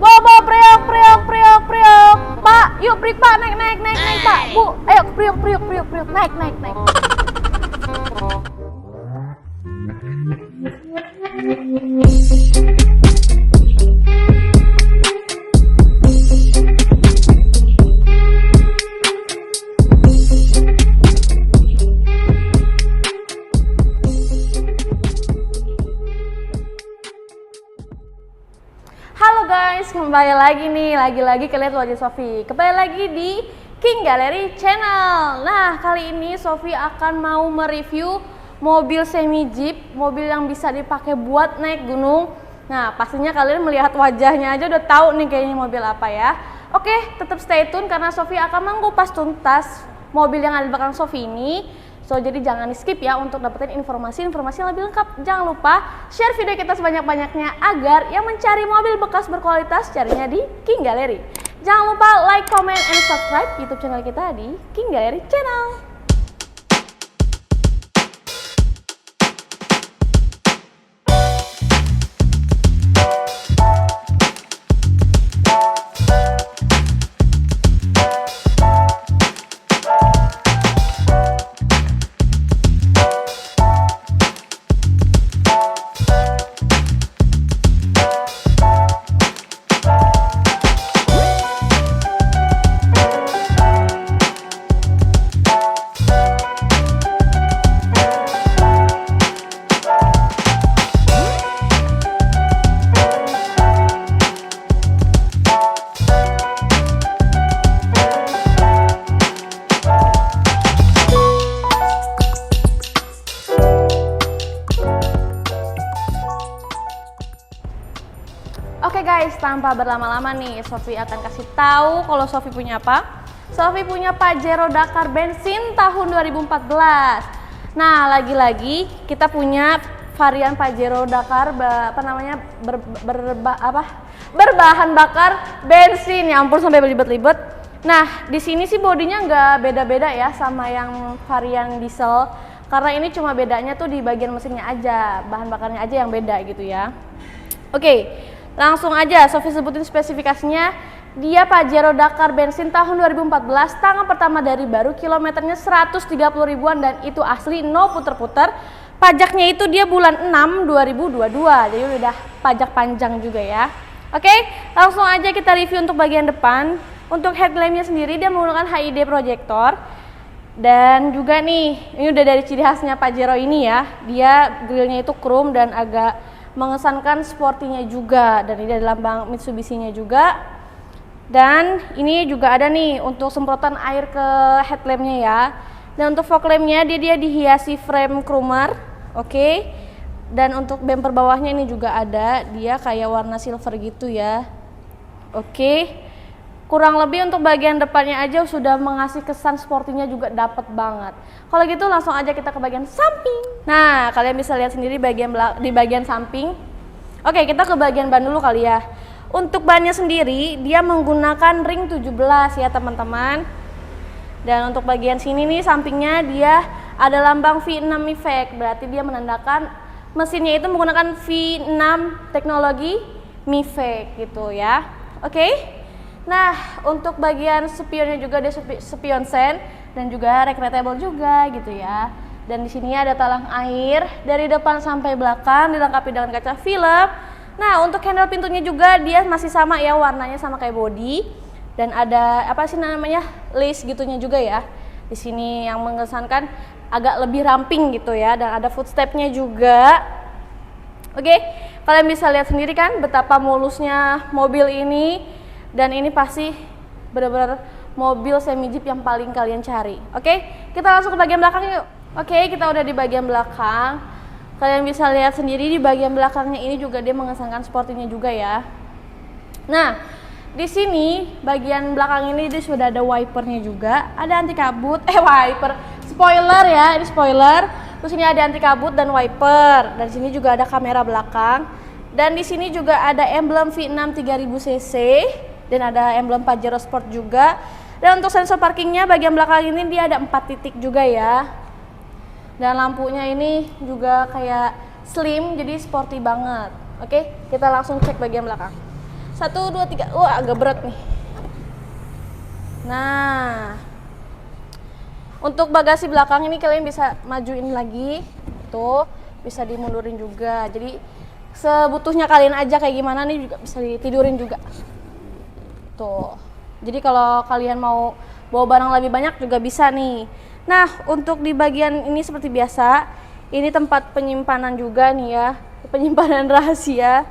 Bawa priok, priok, priok, priok. Pak, yuk priok Pak, naik, naik, naik, naik Pak. Bu, ayo priok, priok, priok, priok, naik, naik, naik. Halo guys, kembali lagi nih, lagi-lagi kalian wajah Sofi. Kembali lagi di King Gallery Channel. Nah, kali ini Sofi akan mau mereview mobil semi jeep, mobil yang bisa dipakai buat naik gunung. Nah, pastinya kalian melihat wajahnya aja udah tahu nih kayaknya mobil apa ya. Oke, tetap stay tune karena Sofi akan mengupas tuntas mobil yang ada di belakang Sofi ini. So, jadi jangan di skip ya untuk dapetin informasi-informasi yang lebih lengkap. Jangan lupa share video kita sebanyak-banyaknya agar yang mencari mobil bekas berkualitas carinya di King Gallery. Jangan lupa like, comment, and subscribe YouTube channel kita di King Gallery Channel. Oke guys, tanpa berlama-lama nih, Sofi akan kasih tahu kalau Sofi punya apa. Sofi punya Pajero Dakar bensin tahun 2014. Nah, lagi-lagi kita punya varian Pajero Dakar berbahan bakar bensin. Ya ampun sampai belibet-libet. Nah, di sini sih bodinya nggak beda-beda ya sama yang varian diesel. Karena ini cuma bedanya tuh di bagian mesinnya aja, bahan bakarnya aja yang beda gitu ya. Oke. Langsung aja Sofi sebutin spesifikasinya. Dia Pajero Dakar bensin tahun 2014, tangan pertama dari baru, kilometernya 130 ribuan dan itu asli, no puter-puter. Pajaknya itu dia bulan 6 2022, jadi udah pajak panjang juga ya. Oke, langsung aja kita review untuk bagian depan. Untuk headlampnya sendiri dia menggunakan HID projector. Dan juga nih, ini udah dari ciri khasnya Pajero ini ya. Dia grillnya itu chrome dan agak mengesankan sportinya juga, dan ini ada lambang Mitsubishi-nya juga. Dan ini juga ada nih untuk semprotan air ke headlampnya ya. Dan untuk fog lampnya dia dihiasi frame chromer, oke. Dan untuk bumper bawahnya ini juga ada, dia kayak warna silver gitu ya, oke. Kurang lebih untuk bagian depannya aja sudah mengasih kesan sportinya juga dapet banget. Kalau gitu langsung aja kita ke bagian samping. Nah, kalian bisa lihat sendiri di bagian samping. Oke, kita ke bagian ban dulu kali ya. Untuk bannya sendiri dia menggunakan ring 17 ya teman-teman. Dan untuk bagian sini nih sampingnya dia ada lambang V6 Mifec. Berarti dia menandakan mesinnya itu menggunakan V6 teknologi Mifec gitu ya. Oke. Nah, untuk bagian spionnya juga dia spion sen dan juga retractable juga gitu ya. Dan di sini ada talang air dari depan sampai belakang dilengkapi dengan kaca film. Nah, untuk handle pintunya juga dia masih sama ya, warnanya sama kayak body. Dan ada apa sih namanya? Lace gitunya juga ya. Di sini yang mengesankan agak lebih ramping gitu ya, dan ada footstepnya juga. Oke, kalian bisa lihat sendiri kan betapa mulusnya mobil ini. Dan ini pasti benar-benar mobil semi jeep yang paling kalian cari. Oke, kita langsung ke bagian belakang yuk. Oke, kita udah di bagian belakang. Kalian bisa lihat sendiri di bagian belakangnya ini juga dia mengesankan sportinya juga ya. Nah, di sini bagian belakang ini dia sudah ada wipernya juga, ada anti kabut, spoiler ya, ini spoiler. Terus ini ada anti kabut dan wiper. Dan di sini juga ada kamera belakang. Dan di sini juga ada emblem V6 3000 cc. Dan ada emblem Pajero Sport juga. Dan untuk sensor parkingnya bagian belakang ini dia ada 4 titik juga ya. Dan lampunya ini juga kayak slim, jadi sporty banget. Oke, kita langsung cek bagian belakang. 1, 2, 3. Wah, agak berat nih. Nah, untuk bagasi belakang ini kalian bisa majuin lagi. Tuh, bisa dimundurin juga. Jadi sebutuhnya kalian aja kayak gimana nih juga bisa ditidurin juga. Tuh. Jadi kalau kalian mau bawa barang lebih banyak juga bisa nih. Nah, untuk di bagian ini seperti biasa, ini tempat penyimpanan juga nih ya. Penyimpanan rahasia.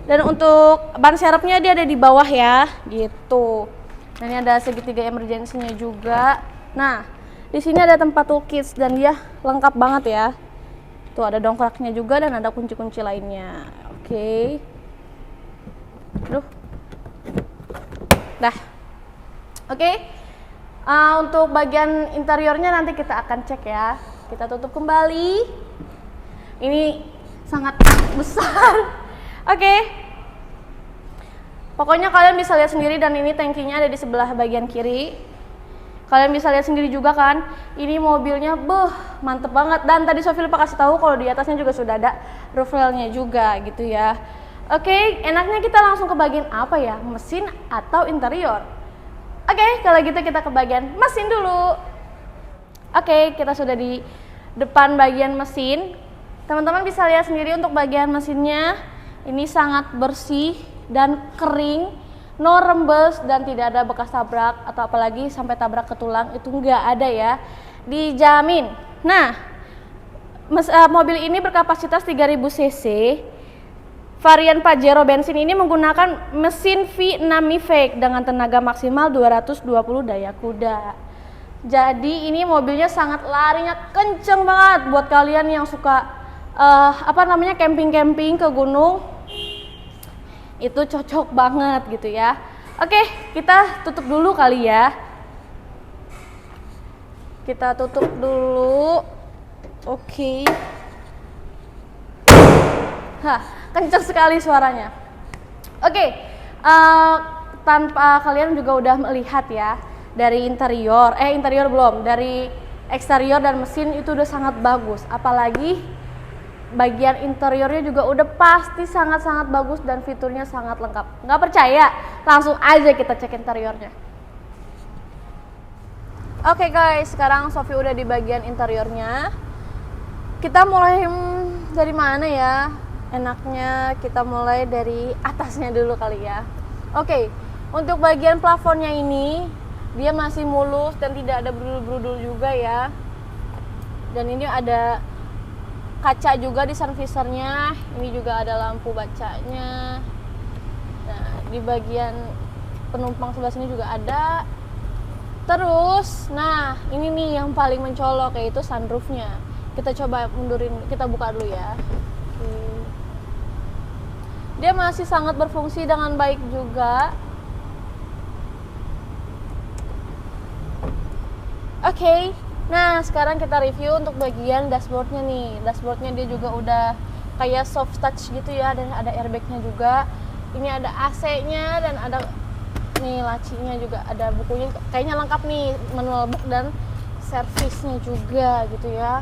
Dan untuk ban serepnya dia ada di bawah ya, gitu. Nah, ini ada segitiga emergensinya juga. Nah, di sini ada tempat toolkits dan dia lengkap banget ya. Tuh ada dongkraknya juga dan ada kunci-kunci lainnya. Oke. Aduh. Dah. Oke. Untuk bagian interiornya nanti kita akan cek ya. Kita tutup kembali. Ini sangat besar. Oke. Pokoknya kalian bisa lihat sendiri dan ini tangkinya ada di sebelah bagian kiri. Kalian bisa lihat sendiri juga kan, ini mobilnya mantep banget. Dan tadi Sofi lupa kasih tahu kalau di atasnya juga sudah ada roof railnya juga gitu ya. Oke, enaknya kita langsung ke bagian apa ya? Mesin atau interior? Oke, kalau gitu kita ke bagian mesin dulu. Oke, kita sudah di depan bagian mesin. Teman-teman bisa lihat sendiri untuk bagian mesinnya. Ini sangat bersih dan kering, no rembes dan tidak ada bekas tabrak atau apalagi sampai tabrak ke tulang, itu nggak ada ya, dijamin. Nah, mobil ini berkapasitas 3000 cc. Varian Pajero bensin ini menggunakan mesin V6 Mivec dengan tenaga maksimal 220 daya kuda. Jadi ini mobilnya sangat larinya kenceng banget buat kalian yang suka camping-camping ke gunung. Itu cocok banget gitu ya. Oke, kita tutup dulu kali ya. Kita tutup dulu. Oke. Kenceng sekali suaranya. Oke, tanpa kalian juga udah melihat ya dari interior belum, dari eksterior dan mesin itu udah sangat bagus. Apalagi bagian interiornya juga udah pasti sangat-sangat bagus dan fiturnya sangat lengkap. Nggak percaya? Langsung aja kita cek interiornya. Oke guys, sekarang Sofi udah di bagian interiornya. Kita mulai dari mana ya? Enaknya kita mulai dari atasnya dulu kali ya. Oke, untuk bagian plafonnya ini dia masih mulus dan tidak ada berudul-berudul juga ya. Dan ini ada kaca juga di sun visornya. Ini juga ada lampu bacanya. Nah, di bagian penumpang sebelah sini juga ada. Terus, nah ini nih yang paling mencolok, yaitu sunroofnya. Kita coba mundurin, kita buka dulu ya. Dia masih sangat berfungsi dengan baik juga. Oke. Nah, sekarang kita review untuk bagian dashboardnya nih. Dashboardnya dia juga udah kayak soft touch gitu ya, dan ada airbagnya juga. Ini ada AC-nya dan ada nih lacinya juga, ada bukunya. Kayaknya lengkap nih, manual book dan servisnya juga gitu ya.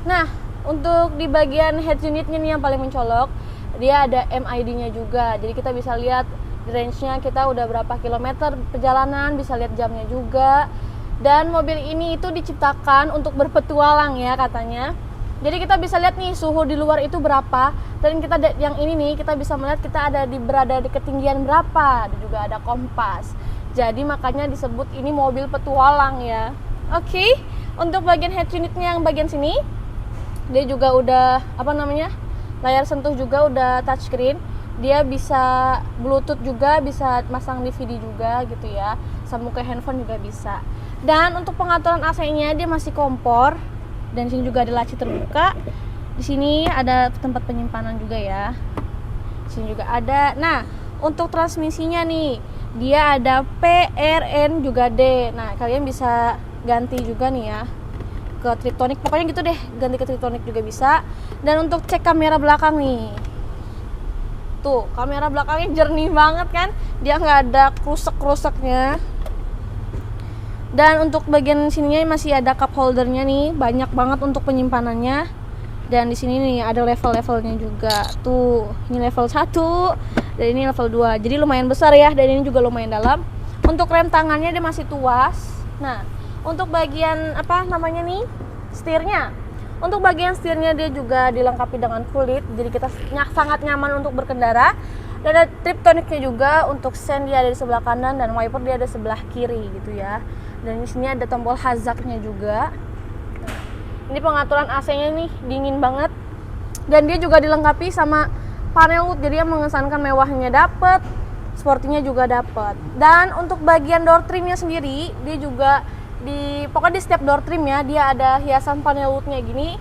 Nah, untuk di bagian head unitnya nih yang paling mencolok, dia ada MID-nya juga. Jadi kita bisa lihat range-nya kita udah berapa kilometer perjalanan, bisa lihat jamnya juga. Dan mobil ini itu diciptakan untuk berpetualang ya katanya. Jadi kita bisa lihat nih suhu di luar itu berapa, dan kita yang ini nih kita bisa melihat kita berada di ketinggian berapa, dan juga ada kompas. Jadi makanya disebut ini mobil petualang ya. Oke, untuk bagian head unitnya yang bagian sini dia juga udah layar sentuh juga udah touchscreen. Dia bisa Bluetooth juga, bisa masang DVD juga gitu ya. Sambung ke handphone juga bisa. Dan untuk pengaturan AC-nya dia masih kompor. Dan sini juga ada laci terbuka. Di sini ada tempat penyimpanan juga ya. Di sini juga ada. Nah, untuk transmisinya nih, dia ada PRN juga D. Nah, kalian bisa ganti juga nih ya ke Tritonik. Pokoknya gitu deh, ganti ke Tritonik juga bisa. Dan untuk cek kamera belakang nih. Tuh, kamera belakangnya jernih banget kan? Dia nggak ada krusek-kruseknya. Dan untuk bagian sininya masih ada cup holdernya nih, banyak banget untuk penyimpanannya. Dan di sini nih ada level-levelnya juga. Tuh, ini level 1, dan ini level 2. Jadi lumayan besar ya, dan ini juga lumayan dalam. Untuk rem tangannya dia masih tuas. Nah, untuk bagian apa namanya nih, setirnya. Untuk bagian setirnya dia juga dilengkapi dengan kulit, jadi kita sangat nyaman untuk berkendara. Dan ada triptoniknya juga, untuk sen dia ada di sebelah kanan dan wiper dia ada sebelah kiri gitu ya. Dan di sini ada tombol hazardnya juga. Ini pengaturan AC-nya nih dingin banget. Dan dia juga dilengkapi sama panel wood, jadi yang mengesankan mewahnya dapet, sportinya juga dapet. Dan untuk bagian door trimnya sendiri, dia juga pokoknya di setiap door trimnya dia ada hiasan panel woodnya gini.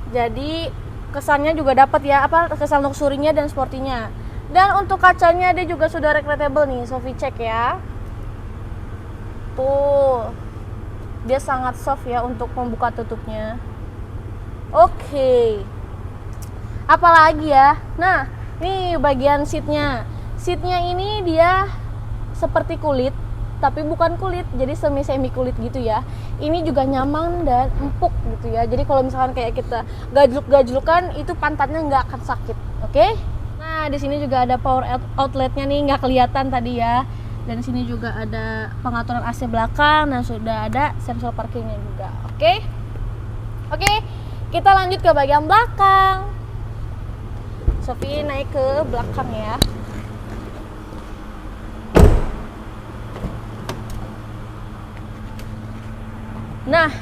Jadi kesannya juga dapet ya, kesan luxurinya dan sportinya. Dan untuk kacanya dia juga sudah regretable nih, Sofi cek ya. Tuh, dia sangat soft ya untuk membuka tutupnya. Oke. Apalagi ya? Nah, nih bagian seatnya. Seatnya ini dia seperti kulit, tapi bukan kulit, jadi semi kulit gitu ya. Ini juga nyaman dan empuk gitu ya. Jadi kalau misalkan kayak kita gajluk-gajlukan, itu pantatnya nggak akan sakit, oke? Nah, di sini juga ada power outletnya nih, nggak kelihatan tadi ya. Dan di sini juga ada pengaturan AC belakang dan sudah ada sensor parkirnya juga, oke? Oke, kita lanjut ke bagian belakang. Sofi naik ke belakang ya. Nah,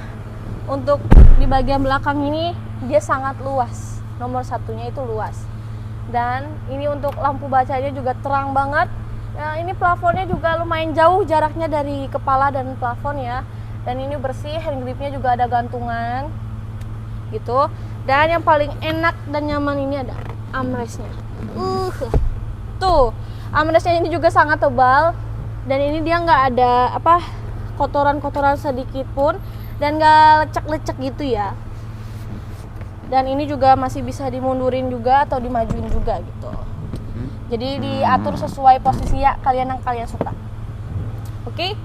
untuk di bagian belakang ini dia sangat luas. Nomor satunya itu luas. Dan ini untuk lampu bacanya juga terang banget. Ya, ini plafonnya juga lumayan jauh jaraknya dari kepala dan plafon ya. Dan ini bersih, hand gripnya juga ada gantungan gitu. Dan yang paling enak dan nyaman ini ada armrestnya. Tuh, armrestnya ini juga sangat tebal. Dan ini dia nggak ada kotoran-kotoran sedikit pun, dan nggak lecek-lecek gitu ya. Dan ini juga masih bisa dimundurin juga atau dimajuin juga gitu. Jadi diatur sesuai posisi ya kalian yang kalian suka. Oke.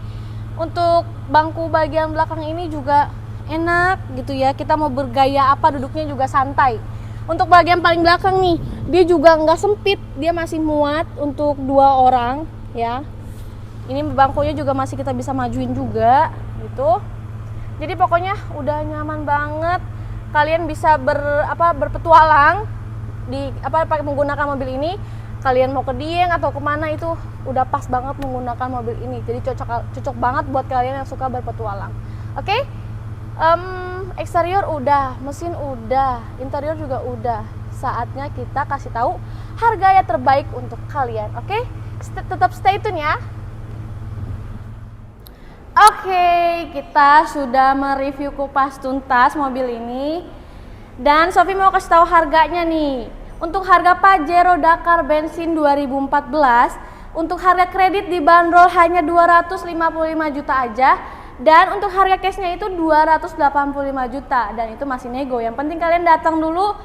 Untuk bangku bagian belakang ini juga enak gitu ya. Kita mau bergaya apa duduknya juga santai. Untuk bagian paling belakang nih, dia juga nggak sempit, dia masih muat untuk 2 orang ya. Ini bangkunya juga masih kita bisa majuin juga gitu. Jadi pokoknya udah nyaman banget. Kalian bisa berpetualang di menggunakan mobil ini. Kalian mau ke Dieng atau kemana itu udah pas banget menggunakan mobil ini. Jadi cocok banget buat kalian yang suka berpetualang. Oke? Eksterior udah, mesin udah, interior juga udah. Saatnya kita kasih tahu harga yang terbaik untuk kalian. Oke? Tetap stay tune ya. Oke, kita sudah mereview kupas tuntas mobil ini. Dan Sofi mau kasih tahu harganya nih. Untuk harga Pajero Dakar bensin 2014, untuk harga kredit dibanderol hanya 255 juta aja. Dan untuk harga cashnya itu 285 juta. Dan itu masih nego. Yang penting kalian datang dulu,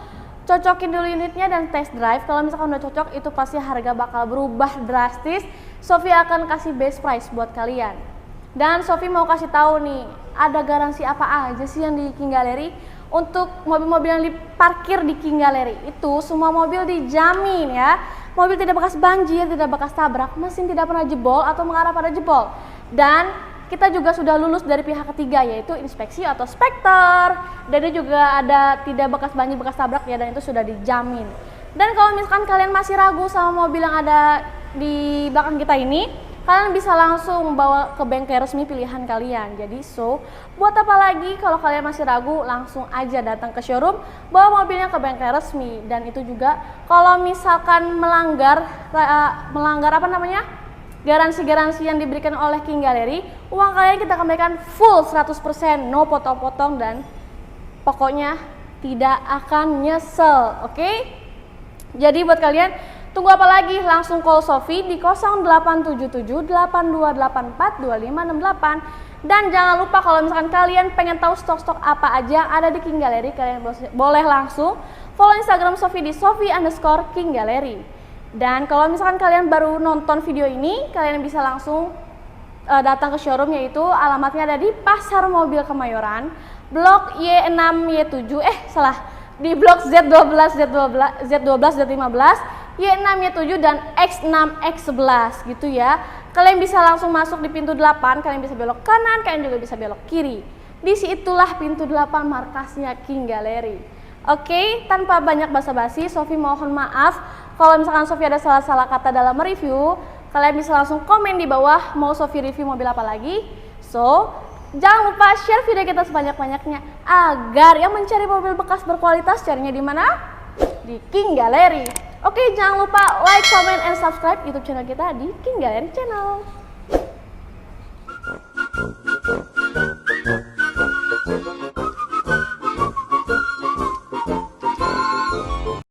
cocokin dulu unitnya dan test drive. Kalau misalkan udah cocok, itu pasti harga bakal berubah drastis. Sofi akan kasih best price buat kalian. Dan Sofi mau kasih tahu nih, ada garansi apa aja sih yang di King Gallery? Untuk mobil-mobil yang diparkir di King Gallery itu semua mobil dijamin ya. Mobil tidak bekas banjir, tidak bekas tabrak, mesin tidak pernah jebol atau mengarah pada jebol. Dan kita juga sudah lulus dari pihak ketiga, yaitu inspeksi atau spektor. Dan dia juga ada tidak bekas banjir, bekas tabrak ya, dan itu sudah dijamin. Dan kalau misalkan kalian masih ragu sama mobil yang ada di belakang kita ini, kalian bisa langsung bawa ke bengkel resmi pilihan kalian. Jadi buat apa lagi kalau kalian masih ragu, langsung aja datang ke showroom, bawa mobilnya ke bengkel resmi. Dan itu juga kalau misalkan melanggar garansi-garansi yang diberikan oleh King Gallery, uang kalian kita kembalikan full 100%, no potong-potong, dan pokoknya tidak akan nyesel, oke? Jadi buat kalian, tunggu apa lagi? Langsung call Sofi di 0877 8284 2568. Dan jangan lupa kalau misalkan kalian pengen tahu stok-stok apa aja yang ada di King Gallery, kalian boleh langsung follow Instagram Sofi di Sofi_King Gallery. Dan kalau misalkan kalian baru nonton video ini, kalian bisa langsung datang ke showroom, yaitu alamatnya ada di Pasar Mobil Kemayoran, Blok Y6 Y7 di Blok Z12 Z15 Y6, Y7 dan X6, X11 gitu ya. Kalian bisa langsung masuk di pintu 8, kalian bisa belok kanan, kalian juga bisa belok kiri. Disitulah pintu 8 markasnya King Gallery. Oke, tanpa banyak basa-basi, Sofi mohon maaf kalau misalkan Sofi ada salah-salah kata dalam review. Kalian bisa langsung komen di bawah mau Sofi review mobil apa lagi. So, jangan lupa share video kita sebanyak-banyaknya agar yang mencari mobil bekas berkualitas carinya di mana? Di King Gallery. Oke, jangan lupa like, comment, and subscribe YouTube channel kita di King Gallery Channel.